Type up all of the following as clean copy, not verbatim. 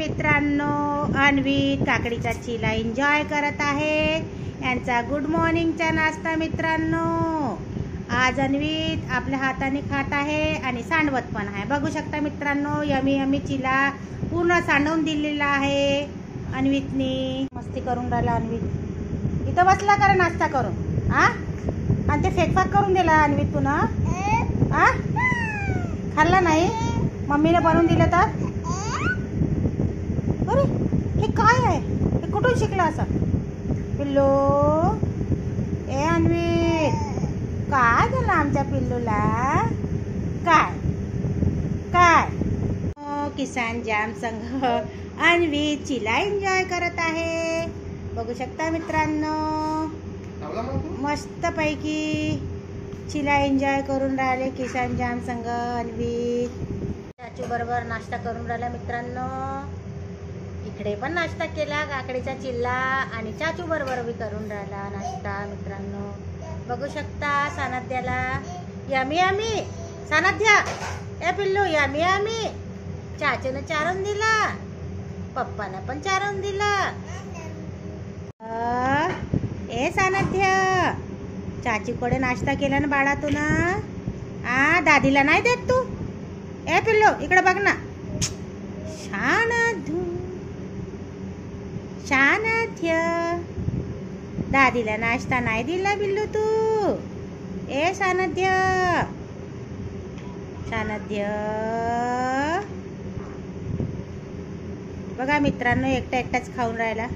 मित्रांनो, अन्वित काकडीचा चिला एन्जॉय करत आहे. यांचा गुड मॉर्निंगचा नाश्ता. मित्रांनो, आज अन्वित आपल्या हाताने खात आहे आणि सांडवत पण आहे. बघू शकता मित्रांनो, यमी यमी चिला पूर्ण सांडवून दिलेला आहे अन्वितनी. मस्ती करून राहिला अन्वित. इथं बसला का नाश्ता करून? हा, आणि ते फेकफाक करून दिला अन्वित पुन्हा. हा, खाल्ला नाही? मम्मीने बनवून दिलं तर? अरे हे काय आहे? हे कुठून शिकला असा? पिल्लू, ए अन्वित, काय झालं आमच्या पिल्लूला? काय काय? किसान जॅम संघ अन्वित चिला एन्जॉय करत आहे. बघू शकता मित्रांनो, मस्त पैकी चिला एन्जॉय करून राहिले किसान जॅम संघ अन्वित. चाचू बरोबर नाश्ता करून राहिला मित्रांनो. इकडे पण नाश्ता केला काकडीचा चिल्ला आणि चाचू बरोबर बी करून राहिला नाश्ता मित्रांनो. बघू शकता सानध्याला यमी यमी. सानध्या, ए पिल्लू, यमी यमी. चाचूने चारून दिला, पप्पाने पण चारून दिला. ए सानध्या, चाचूकडे नाश्ता केला ना बाळा तू ना? दादीला नाही देत तू? ए पिल्लू, इकडे बघ ना. शानाध्य, दादीला नाश्ता नाही दिला पिल्लू तू? ए सानध्य, सानध्य. बघा मित्रांनो, एकटा एकटाच खाऊन राहिला.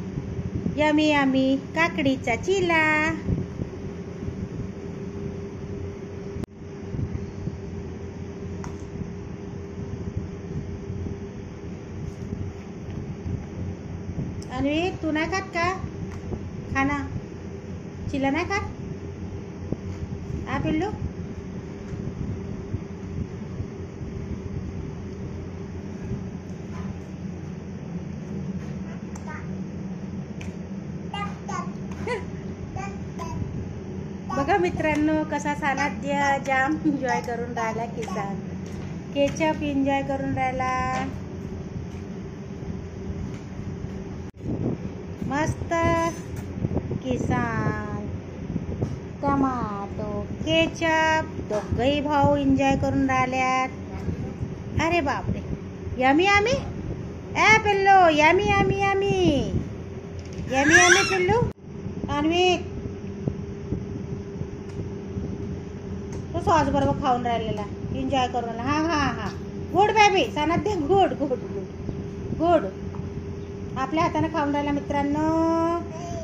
यमी यमी काकडीचा चिला. अन्वित, तू नाही खात का? खाना चिला नाही खात? आ पिल्लू, बघा मित्रांनो कसा सानध्य जाम एन्जॉय करून राहिला. किसान केचप एन्जॉय करून राहिला. मस्त किसान टमाटो केचप दोघही भाऊ एन्जॉय करून राहिल्यात. अरे बापरे, यमी यमी. ए पिल्लू, yummy yummy yummy. Yummy yummy पिल्लू. अन्वित, तो सॉस बरोबर खाऊन राहिलेला, एन्जॉय करून राहिला. हा हा हा, good baby Sanadhya, good good good good. आपल्या हाताने खाऊन राहिला मित्रांनो.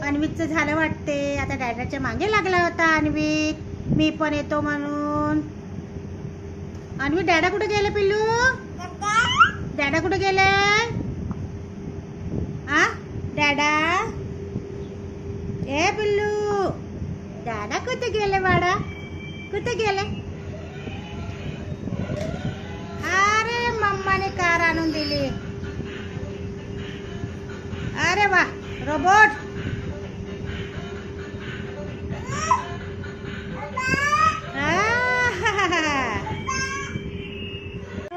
अन्वितचं झालं वाटते. आता डॅडाच्या मागे लागला होता अन्वित, मी पण येतो म्हणून. अन्वित, डॅडा कुठे गेले पिल्लू? डॅडा कुठे गेले? आ डॅडा, ए पिल्लू, डॅडा कुठे गेले बाळा? कुठे गेले? अरे मम्माने कार आणून दिली. अरे वा, रोबोट.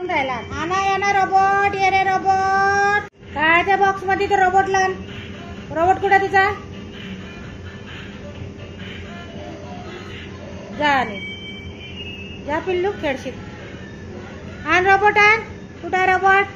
राहिला. आना येना रोबोट, ये रे रोबोट. काय त्या बॉक्स मध्ये तो रोबोट लान? रोबोट कुठे तिचा? जा जा पिल्लू, खेळशील. आण रोबोट, आण. कुठे रोबोट?